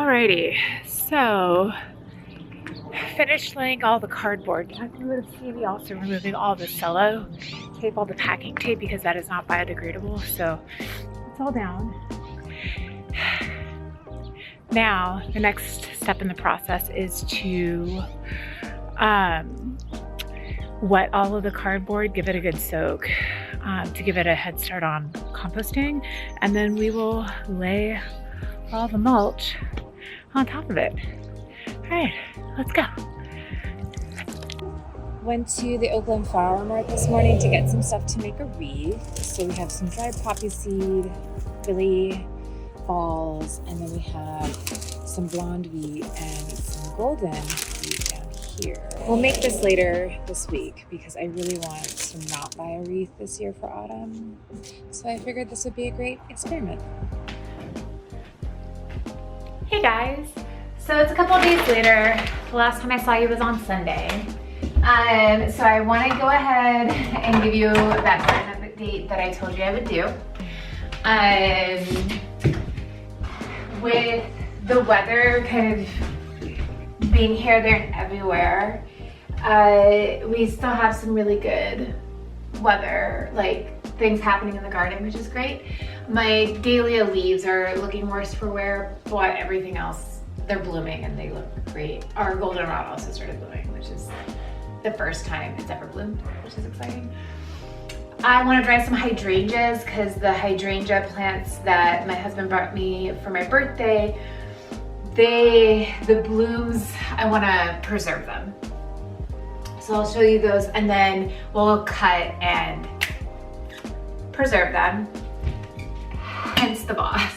Alrighty, so finished laying all the cardboard. You would have seen me also removing all the cello tape, all the packing tape, because that is not biodegradable. So it's all down. Now, the next step in the process is to wet all of the cardboard, give it a good soak to give it a head start on composting, and then we will lay all the mulch on top of it. All right, let's go. Went to the Oakland Flower Mart this morning to get some stuff to make a wreath. So we have some dried poppy seed, lily balls, and then we have some blonde wheat and some golden wheat down here. We'll make this later this week because I really want to not buy a wreath this year for autumn. So I figured this would be a great experiment. Hey guys, so it's a couple of days later. The last time I saw you was on Sunday. So I want to go ahead and give you that garden update that I told you I would do. With the weather kind of being here, there, and everywhere, we still have some really good weather, like things happening in the garden, which is great. My dahlia leaves are looking worse for wear, but everything else, they're blooming and they look great. Our goldenrod also started blooming, which is the first time it's ever bloomed, which is exciting. I want to dry some hydrangeas because the hydrangea plants that my husband brought me for my birthday, the blooms, I want to preserve them. So I'll show you those and then we'll cut and preserve them, hence the boss.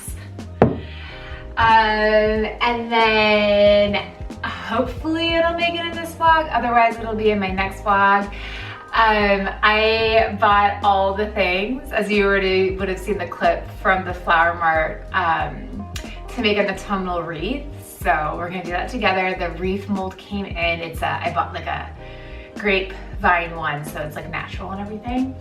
And then hopefully it'll make it in this vlog, otherwise it'll be in my next vlog. I bought all the things, as you already would have seen the clip from the Flower Mart, to make an autumnal wreath. So we're gonna do that together. The wreath mold came in. I bought like a grapevine one, so it's like natural and everything.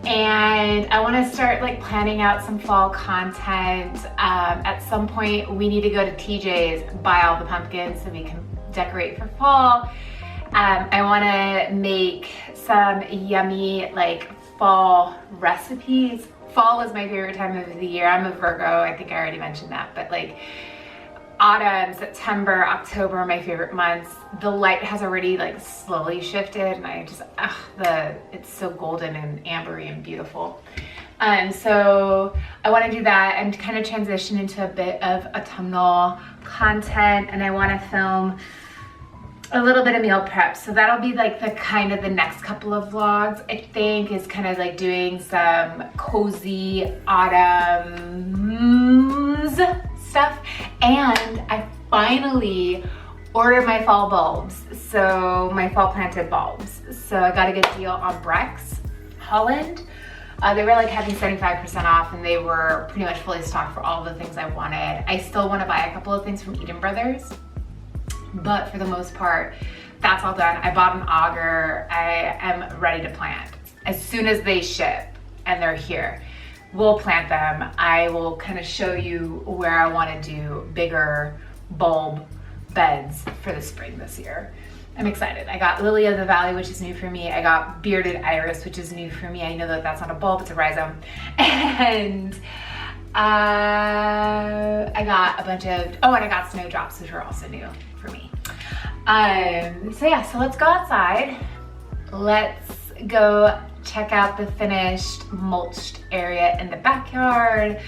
And I want to start like planning out some fall content. At some point we need to go to TJ's, buy all the pumpkins so we can decorate for fall. I want to make some yummy like fall recipes. Fall is my favorite time of the year. I'm a Virgo, I think I already mentioned that, but like autumn, September, October are my favorite months. The light has already like slowly shifted and I just, it's so golden and ambery and beautiful. So I want to do that and kind of transition into a bit of autumnal content, and I want to film a little bit of meal prep. So that'll be like the next couple of vlogs, I think, is kind of like doing some cozy autumn stuff. And I finally ordered my fall bulbs, so my fall planted bulbs. So I got a good deal on Brex Holland. They were like having 75% off and they were pretty much fully stocked for all the things I wanted. I still want to buy a couple of things from Eden Brothers, but for the most part, that's all done. I bought an auger. I am ready to plant. As soon as they ship and they're here, we'll plant them. I will kind of show you where I want to do bigger bulb beds for the spring this year. I'm excited. I got Lily of the Valley, which is new for me. I got Bearded Iris, which is new for me. I know that that's not a bulb, it's a rhizome. And I got a bunch of, and I got snowdrops, which are also new for me. So yeah, so let's go outside. Let's go check out the finished mulched area in the backyard.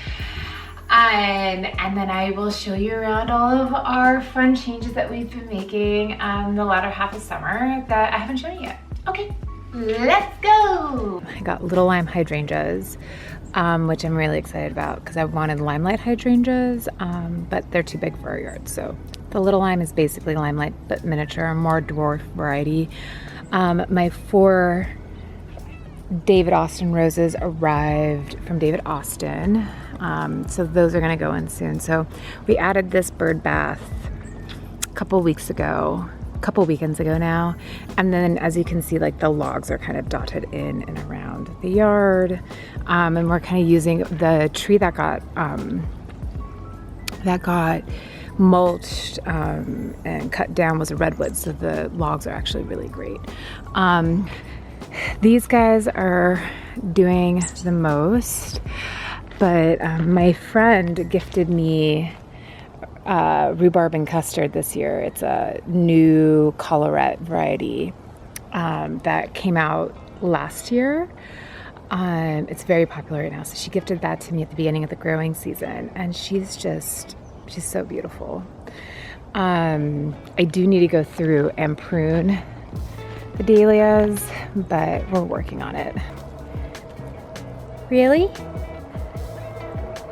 And then I will show you around all of our fun changes that we've been making the latter half of summer that I haven't shown you yet. Okay, let's go. I got little lime hydrangeas, which I'm really excited about because I wanted limelight hydrangeas, but they're too big for our yard. So the little lime is basically limelight, but miniature, more dwarf variety. My 4 David Austin roses arrived from David Austin. So those are gonna go in soon. So we added this bird bath a couple weekends ago now. And then as you can see, like the logs are kind of dotted in and around the yard. And we're kind of using the tree that got mulched and cut down was a redwood, so the logs are actually really great. These guys are doing the most, but my friend gifted me rhubarb and custard this year. It's a new collarette variety that came out last year. It's very popular right now. So she gifted that to me at the beginning of the growing season, and she's so beautiful. I do need to go through and prune the dahlias, but we're working on it. Really?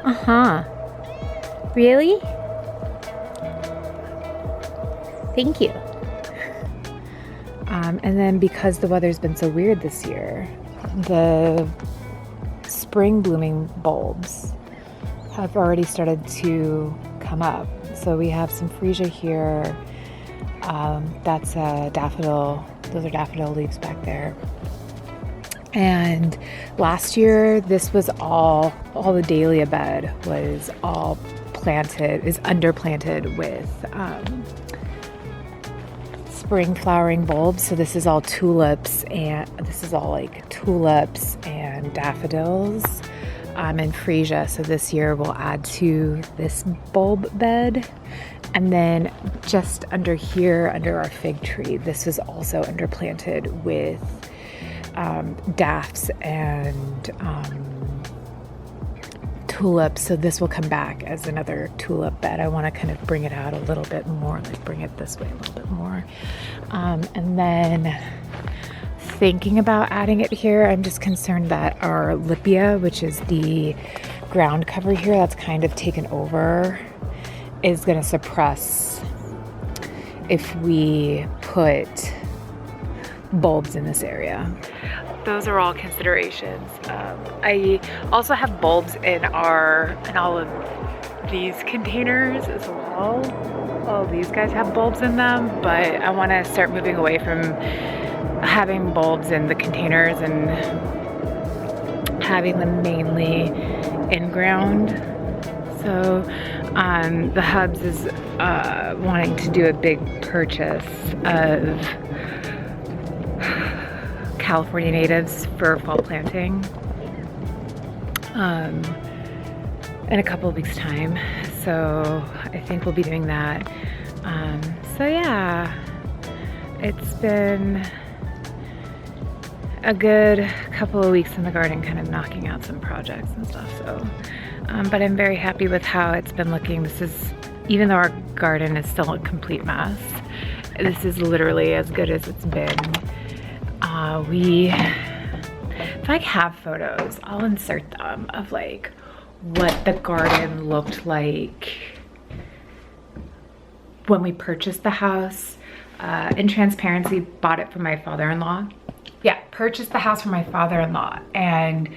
Uh-huh. Really? Thank you. And then because the weather's been so weird this year, the spring blooming bulbs have already started to come up. So we have some freesia here. That's a daffodil. Those are daffodil leaves back there. And last year, this was all the dahlia bed was all planted, is underplanted with spring flowering bulbs. So this is all tulips, and this is all like tulips and daffodils and freesia. So this year we'll add to this bulb bed. And then just under here, under our fig tree, this is also underplanted with daffs and tulips. So this will come back as another tulip bed. I want to kind of bring it out a little bit more, like bring it this way a little bit more. And then thinking about adding it here, I'm just concerned that our lipia, which is the ground cover here that's kind of taken over, is going to suppress if we put bulbs in this area. Those are all considerations. I also have bulbs in all of these containers as well. All these guys have bulbs in them, but I want to start moving away from having bulbs in the containers and having them mainly in ground. So the Hubs is wanting to do a big purchase of California natives for fall planting in a couple of weeks time. So I think we'll be doing that. So yeah, it's been a good couple of weeks in the garden, kind of knocking out some projects and stuff. So, but I'm very happy with how it's been looking. This is, even though our garden is still a complete mess, this is literally as good as it's been. If I have photos, I'll insert them of like what the garden looked like when we purchased the house. In transparency, bought it from my father-in-law. Yeah, purchased the house from my father-in-law, and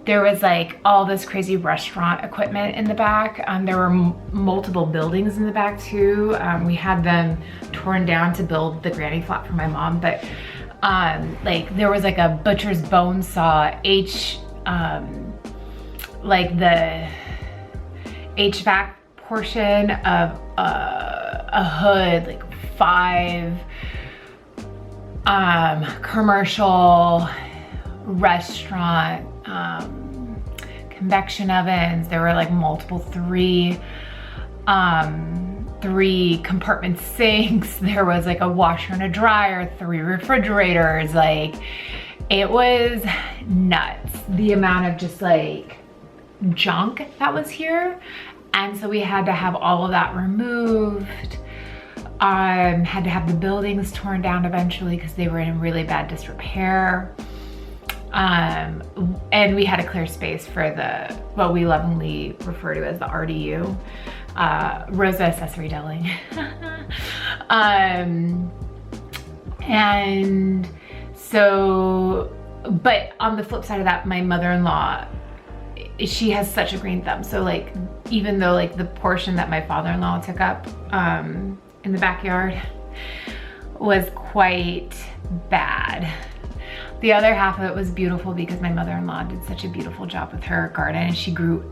there was like all this crazy restaurant equipment in the back. There were multiple buildings in the back too. We had them torn down to build the granny flat for my mom, but like there was like a butcher's bone saw, like the HVAC portion of a hood, like 5 commercial restaurant convection ovens. There were like multiple 3 compartment sinks. There was like a washer and a dryer, 3 refrigerators. Like, it was nuts, the amount of just like junk that was here. And so we had to have all of that removed. Had to have the buildings torn down eventually because they were in really bad disrepair. And we had to clear space for what we lovingly refer to as the RDU, Rosa Accessory Deli. And so, but on the flip side of that, my mother-in-law, she has such a green thumb. So like, even though like the portion that my father-in-law took up in the backyard was quite bad, the other half of it was beautiful because my mother-in-law did such a beautiful job with her garden, and she grew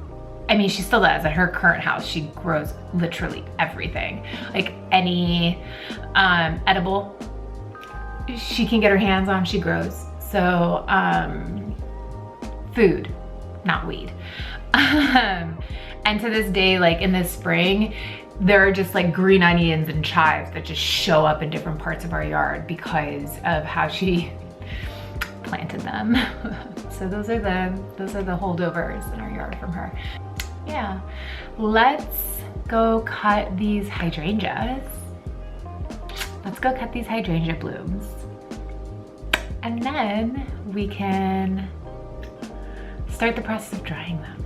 I mean, she still does. At her current house, she grows literally everything. Like any edible she can get her hands on, she grows. So food, not weed. And to this day, like in the spring, there are just like green onions and chives that just show up in different parts of our yard because of how she planted them. So those are the holdovers in our yard from her. Yeah, let's go cut these hydrangeas. Let's go cut these hydrangea blooms. And then we can start the process of drying them.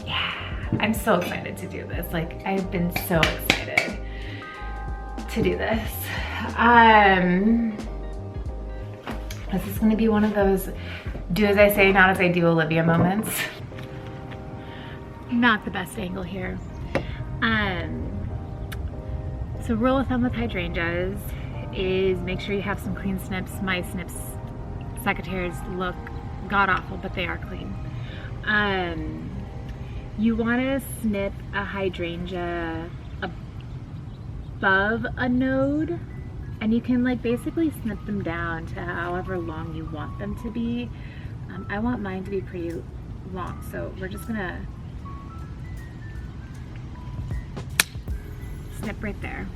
Yeah, I'm so excited to do this. Like, I've been so excited to do this. This is gonna be one of those do as I say, not as I do Olivia moments. Not the best angle here. So rule of thumb with hydrangeas is make sure you have some clean snips. My snips, secateurs, look god-awful, but they are clean. You want to snip a hydrangea above a node, and you can like basically snip them down to however long you want them to be. I want mine to be pretty long, so we're just gonna snip right there.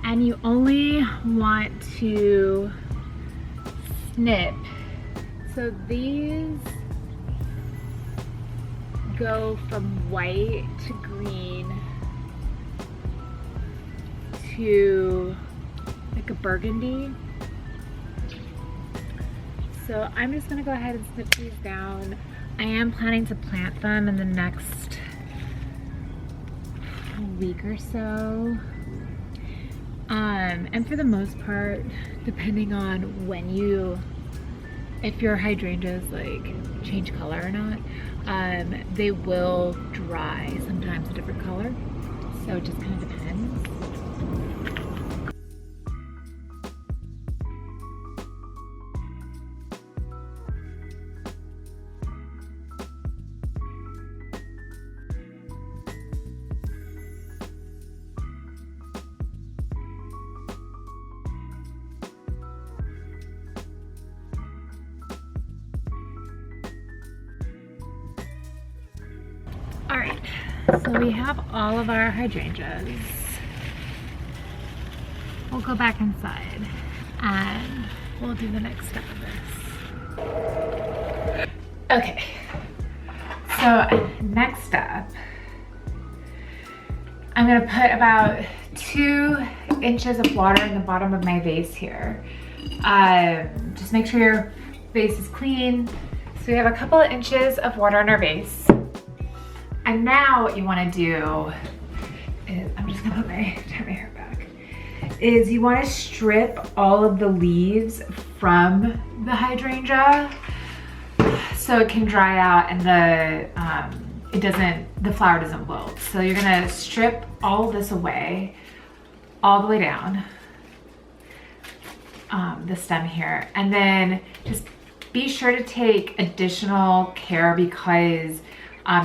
And you only want to snip, so these go from white to green to like a burgundy. So I'm just gonna go ahead and snip these down. I am planning to plant them in the next week or so. And for the most part, depending on when if your hydrangeas like change color or not, they will dry sometimes a different color. So it just kind of depends. All right, so we have all of our hydrangeas. We'll go back inside and we'll do the next step of this. Okay, so next up, I'm gonna put about 2 inches of water in the bottom of my vase here. Just make sure your vase is clean. So we have a couple of inches of water in our vase. And now what you want to do is, I'm just gonna turn my hair back, is you want to strip all of the leaves from the hydrangea so it can dry out and the flower doesn't wilt. So you're gonna strip all of this away, all the way down, the stem here, and then just be sure to take additional care because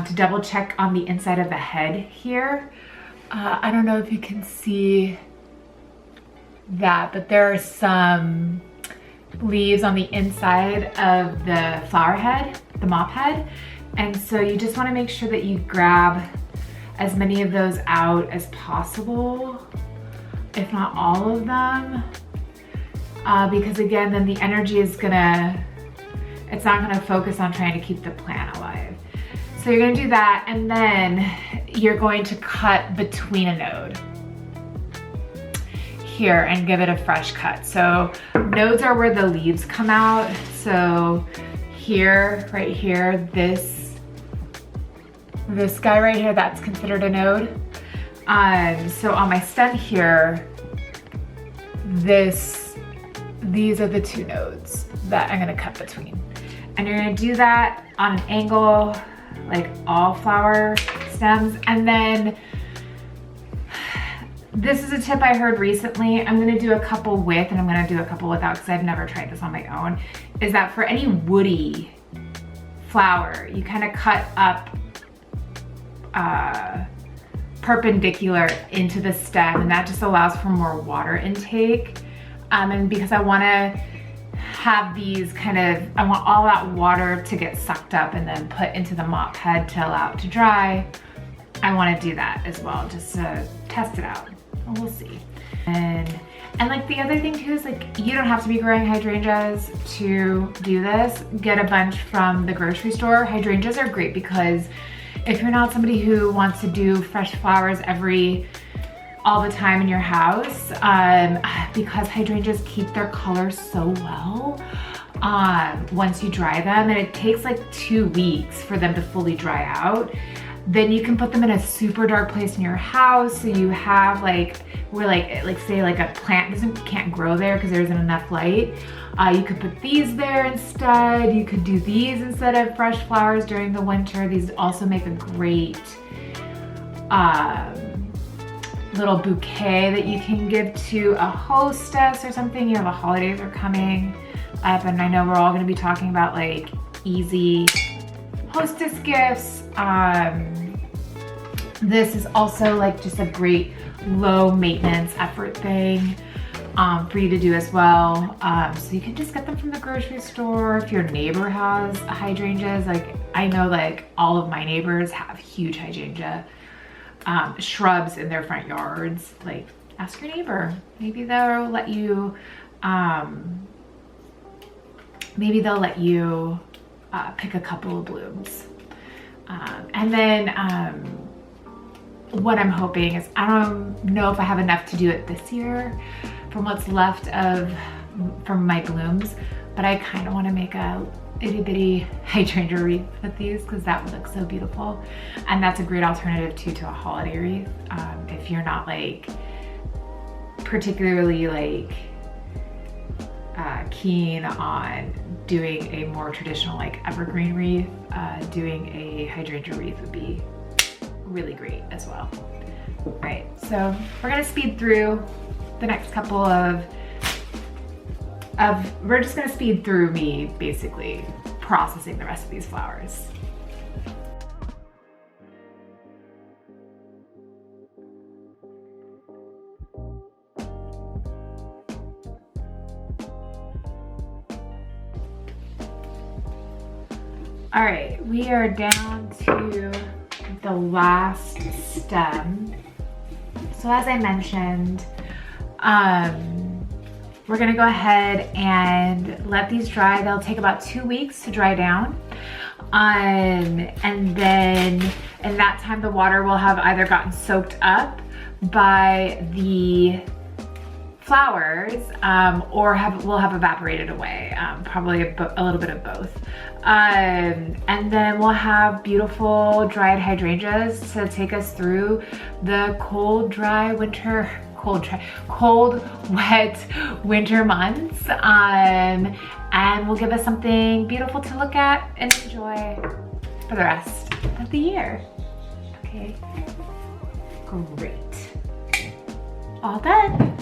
to double check on the inside of the head here. I don't know if you can see that, but there are some leaves on the inside of the flower head, the mop head. And so you just wanna make sure that you grab as many of those out as possible, if not all of them. Because again, then the energy is it's not gonna focus on trying to keep the plant alive. So you're gonna do that, and then you're going to cut between a node here and give it a fresh cut. So nodes are where the leaves come out. So here, right here, this guy right here, that's considered a node. So on my stem here, these are the 2 nodes that I'm gonna cut between. And you're gonna do that on an angle, like all flower stems. And then this is a tip I heard recently. I'm gonna do a couple with and I'm gonna do a couple without because I've never tried this on my own, is that for any woody flower, you kind of cut up perpendicular into the stem, and that just allows for more water intake. And because I want to have these I want all that water to get sucked up and then put into the mop head to allow it to dry. I want to do that as well, just to test it out. We'll see. And like the other thing too is like, you don't have to be growing hydrangeas to do this. Get a bunch from the grocery store. Hydrangeas are great because if you're not somebody who wants to do fresh flowers all the time in your house, because hydrangeas keep their color so well once you dry them, and it takes like 2 weeks for them to fully dry out. Then you can put them in a super dark place in your house, so you have say a plant can't grow there because there isn't enough light. You could put these there instead. You could do these instead of fresh flowers during the winter. These also make a great little bouquet that you can give to a hostess or something. You know, the holidays are coming up, and I know we're all gonna be talking about like easy hostess gifts. This is also like just a great low maintenance effort thing for you to do as well. So you can just get them from the grocery store. If your neighbor has hydrangeas, like I know like all of my neighbors have huge hydrangea shrubs in their front yards. Like ask your neighbor, maybe they'll let you pick a couple of blooms. And then what I'm hoping is, I don't know if I have enough to do it this year from what's left from my blooms, but I kind of want to make a itty bitty hydrangea wreath with these because that would look so beautiful. And that's a great alternative too to a holiday wreath. If you're not like particularly like keen on doing a more traditional like evergreen wreath, doing a hydrangea wreath would be really great as well. All right, so we're gonna speed through the next couple we're just gonna speed through me basically processing the rest of these flowers. All right, we are down to the last stem. So as I mentioned, we're gonna go ahead and let these dry. They'll take about 2 weeks to dry down. And then in that time, the water will have either gotten soaked up by the flowers or will have evaporated away, probably a little bit of both. And then we'll have beautiful dried hydrangeas to take us through the cold, wet winter months, and will give us something beautiful to look at and enjoy for the rest of the year. Okay, great. All done.